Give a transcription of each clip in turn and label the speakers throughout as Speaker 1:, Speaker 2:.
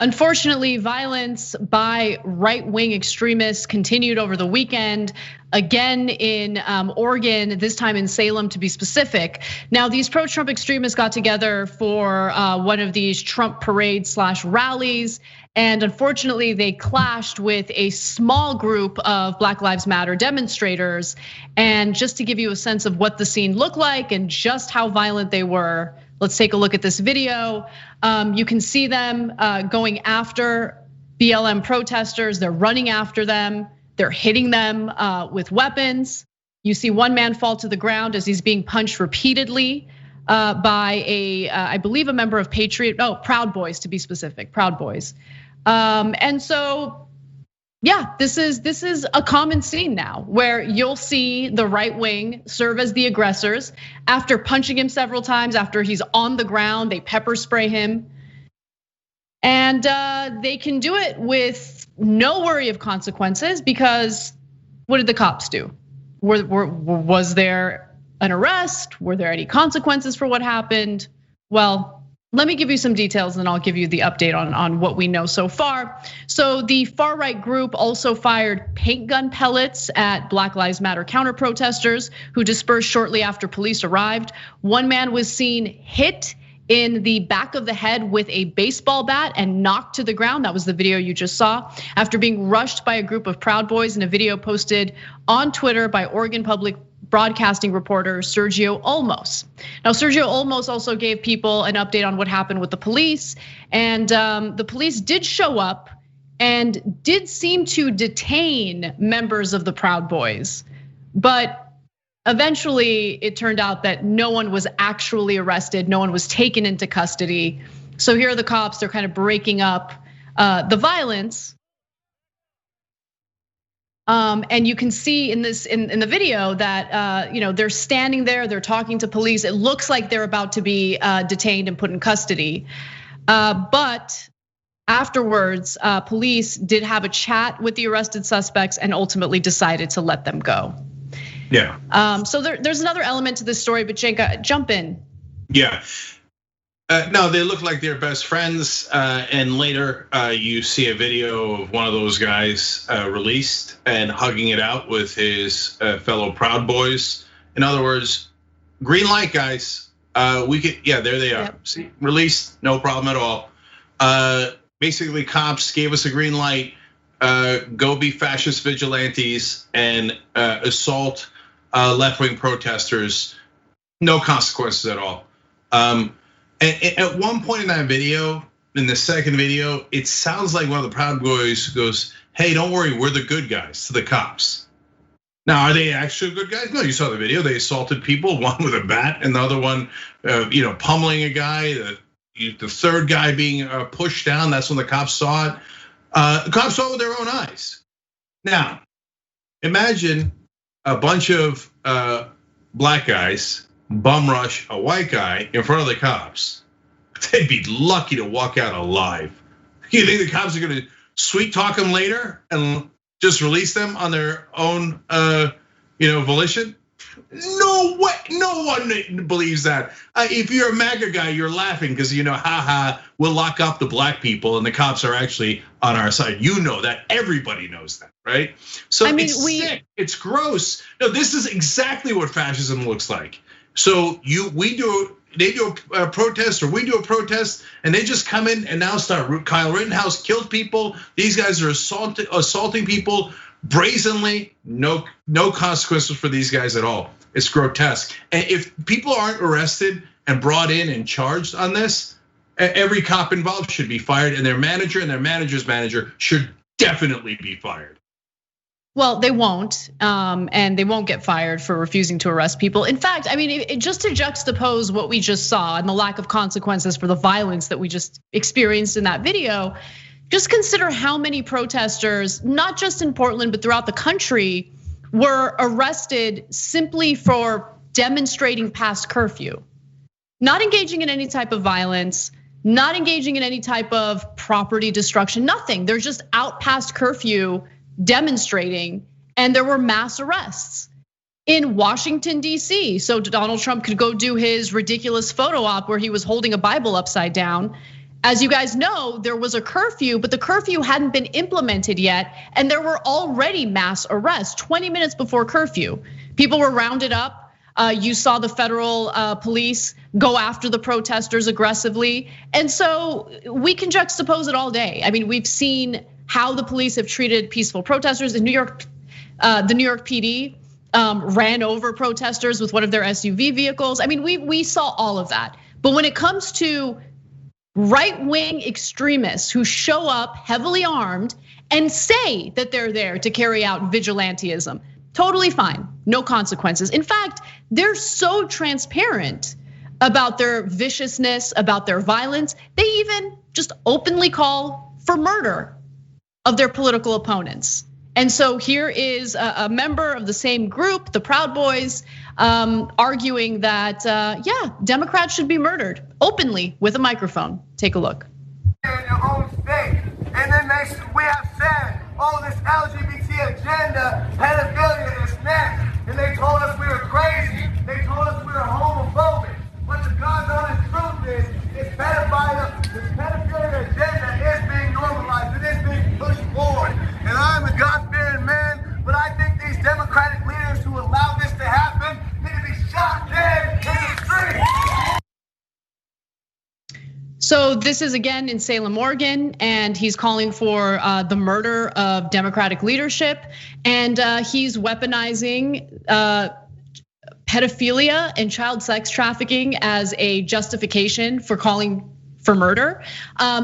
Speaker 1: Unfortunately, violence by right-wing extremists continued over the weekend, again in Oregon, this time in Salem to be specific. Now, these pro-Trump extremists got together for one of these Trump parades / rallies, and unfortunately they clashed with a small group of Black Lives Matter demonstrators. And just to give you a sense of what the scene looked like and just how violent they were, let's take a look at this video. You can see them going after BLM protesters. They're running after them. They're hitting them with weapons. You see one man fall to the ground as he's being punched repeatedly by I believe a member of Proud Boys to be specific, Proud Boys. And so, yeah, this is a common scene now where you'll see the right wing serve as the aggressors. After punching him several times, after he's on the ground, they pepper spray him. And they can do it with no worry of consequences because what did the cops do? Was there an arrest? Were there any consequences for what happened? Well, let me give you some details and I'll give you the update on what we know so far. So the far right group also fired paint gun pellets at Black Lives Matter counter protesters who dispersed shortly after police arrived. One man was seen hit in the back of the head with a baseball bat and knocked to the ground. That was the video you just saw after being rushed by a group of Proud Boys in a video posted on Twitter by Oregon Public Broadcasting reporter Sergio Olmos. Now, Sergio Olmos also gave people an update on what happened with the police, and the police did show up and did seem to detain members of the Proud Boys, but eventually it turned out that no one was actually arrested, no one was taken into custody. So here are the cops, they're kind of breaking up the violence. And you can see in the video that they're standing there, they're talking to police. It looks like they're about to be detained and put in custody. But afterwards, police did have a chat with the arrested suspects and ultimately decided to let them go.
Speaker 2: Yeah.
Speaker 1: So there's another element to this story, but Jake, jump in.
Speaker 2: Yeah. No, they look like they're best friends, and later you see a video of one of those guys released and hugging it out with his fellow Proud Boys. In other words, green light, guys. We could, yeah, there they are. Yep. See, released, no problem at all. Basically, cops gave us a green light. Go be fascist vigilantes and assault left-wing protesters. No consequences at all. And at one point in that video, in the second video, it sounds like one of the Proud Boys goes, "Hey, don't worry, we're the good guys," to the cops. Now, are they actually good guys? No, you saw the video. They assaulted people, one with a bat, and the other one, pummeling a guy. The third guy being pushed down. That's when the cops saw it. The cops saw it with their own eyes. Now, imagine a bunch of black guys bum rush a white guy in front of the cops. They'd be lucky to walk out alive. You think the cops are gonna sweet talk them later and just release them on their own volition? No way, no one believes that. If you're a MAGA guy, you're laughing because haha, we'll lock up the black people and the cops are actually on our side. You know that, everybody knows that, right? So it's sick, it's gross. No, this is exactly what fascism looks like. So they do a protest, or we do a protest, and they just come in and now start. Kyle Rittenhouse killed people. These guys are assaulting people brazenly. No consequences for these guys at all. It's grotesque. And if people aren't arrested and brought in and charged on this, every cop involved should be fired, and their manager and their manager's manager should definitely be fired.
Speaker 1: Well, they won't, and they won't get fired for refusing to arrest people. In fact, I mean, just to juxtapose what we just saw and the lack of consequences for the violence that we just experienced in that video, just consider how many protesters, not just in Portland, but throughout the country, were arrested simply for demonstrating past curfew, not engaging in any type of violence, not engaging in any type of property destruction, nothing. They're just out past curfew demonstrating, and there were mass arrests in Washington, D.C. So Donald Trump could go do his ridiculous photo op where he was holding a Bible upside down. As you guys know, there was a curfew, but the curfew hadn't been implemented yet. And there were already mass arrests 20 minutes before curfew. People were rounded up. You saw the federal police go after the protesters aggressively. And so we can juxtapose it all day. I mean, we've seen how the police have treated peaceful protesters in New York. The New York PD ran over protesters with one of their SUV vehicles. I mean, we saw all of that. But when it comes to right-wing extremists who show up heavily armed and say that they're there to carry out vigilantism, totally fine, no consequences. In fact, they're so transparent about their viciousness, about their violence, they even just openly call for murder of their political opponents. And so here is a member of the same group, the Proud Boys, arguing that, yeah, Democrats should be murdered openly with a microphone. Take a look.
Speaker 3: In your own state, and then we have said, oh, this LGBT agenda, pedophilia is next, and they told us we were crazy. They told us we were homophobic. But the God's honest truth is, this pedophilia agenda is being normalized. It is being pushed forward. And I'm a God-fearing man, but I think these Democratic leaders who allow this to happen need to be shot dead in the street.
Speaker 1: So this is again in Salem, Oregon, and he's calling for the murder of Democratic leadership, and he's weaponizing pedophilia and child sex trafficking as a justification for calling for murder.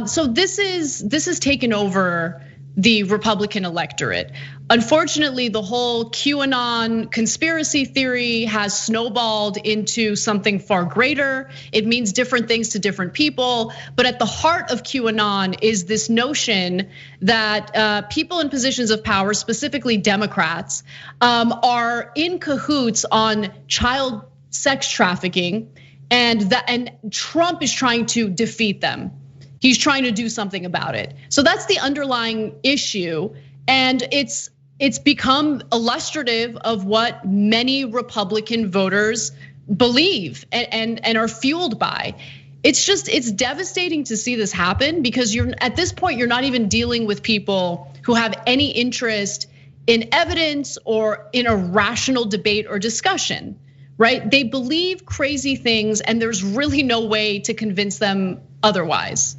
Speaker 1: So this is taken over the Republican electorate. Unfortunately, the whole QAnon conspiracy theory has snowballed into something far greater. It means different things to different people, but at the heart of QAnon is this notion that people in positions of power, specifically Democrats, are in cahoots on child sex trafficking, and Trump is trying to defeat them. He's trying to do something about it. So that's the underlying issue, and it's become illustrative of what many Republican voters believe and are fueled by. It's devastating to see this happen, because at this point you're not even dealing with people who have any interest in evidence or in a rational debate or discussion, right? They believe crazy things, and there's really no way to convince them otherwise.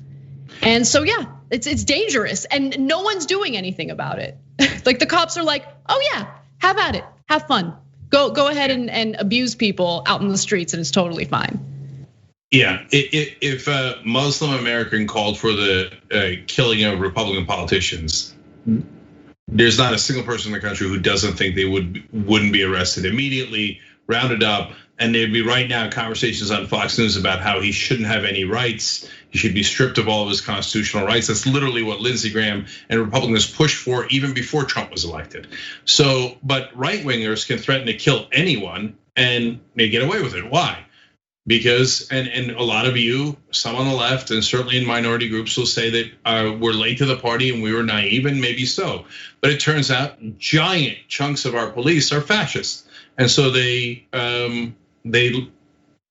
Speaker 1: And so, yeah, it's dangerous, and no one's doing anything about it. Like the cops are like, oh yeah, have at it, have fun. Go ahead and abuse people out in the streets, and it's totally fine.
Speaker 2: Yeah, if a Muslim American called for the killing of Republican politicians, there's not a single person in the country who doesn't think they wouldn't be arrested immediately, rounded up, and there'd be right now conversations on Fox News about how he shouldn't have any rights. He should be stripped of all of his constitutional rights. That's literally what Lindsey Graham and Republicans pushed for even before Trump was elected. So, but right wingers can threaten to kill anyone and they get away with it. Why? Because, and a lot of you, some on the left and certainly in minority groups will say that we're late to the party and we were naive, and maybe so. But it turns out giant chunks of our police are fascists. And so they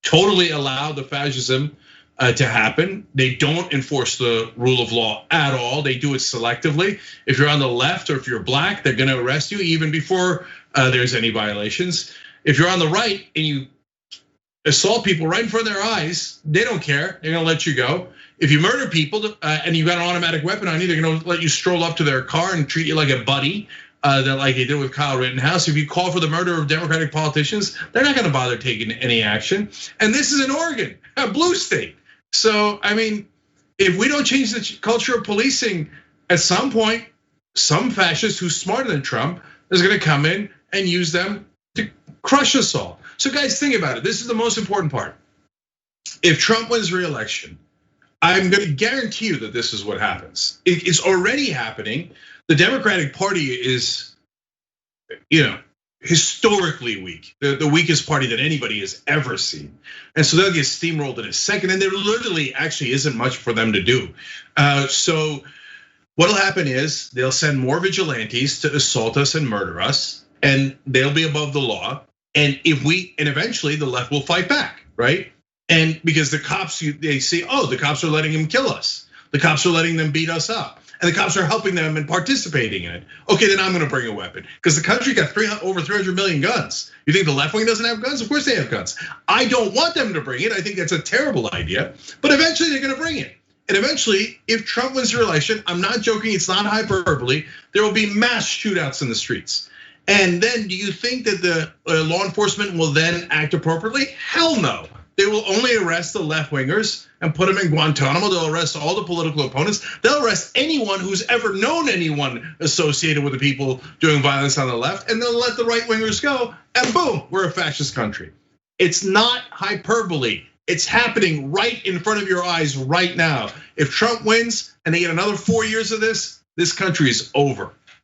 Speaker 2: totally allow the fascism to happen. They don't enforce the rule of law at all. They do it selectively. If you're on the left or if you're black, they're gonna arrest you even before there's any violations. If you're on the right and you assault people right in front of their eyes, they don't care. They're gonna let you go. If you murder people and you've got an automatic weapon on you, they're gonna let you stroll up to their car and treat you like a buddy. That like they did with Kyle Rittenhouse. If you call for the murder of Democratic politicians, they're not gonna bother taking any action. And this is in Oregon, a blue state. So, I mean, if we don't change the culture of policing, at some point, some fascist who's smarter than Trump is gonna come in and use them to crush us all. So guys, think about it. This is the most important part. If Trump wins re-election, I'm gonna guarantee you that this is what happens. It's already happening. The Democratic Party is, historically weak, the weakest party that anybody has ever seen. And so they'll get steamrolled in a second, and there literally actually isn't much for them to do. So what'll happen is they'll send more vigilantes to assault us and murder us, and they'll be above the law. And eventually the left will fight back, right? And because the cops, they say, oh, the cops are letting him kill us. The cops are letting them beat us up. And the cops are helping them and participating in it. Okay, then I'm gonna bring a weapon. Because the country got over 300 million guns. You think the left wing doesn't have guns? Of course they have guns. I don't want them to bring it. I think that's a terrible idea. But eventually they're gonna bring it. And eventually, if Trump wins the election, I'm not joking, it's not hyperbole, there will be mass shootouts in the streets. And then do you think that the law enforcement will then act appropriately? Hell no. They will only arrest the left wingers and put them in Guantanamo. They'll arrest all the political opponents. They'll arrest anyone who's ever known anyone associated with the people doing violence on the left, and they'll let the right wingers go, and boom, we're a fascist country. It's not hyperbole. It's happening right in front of your eyes right now. If Trump wins and they get another 4 years of this country is over.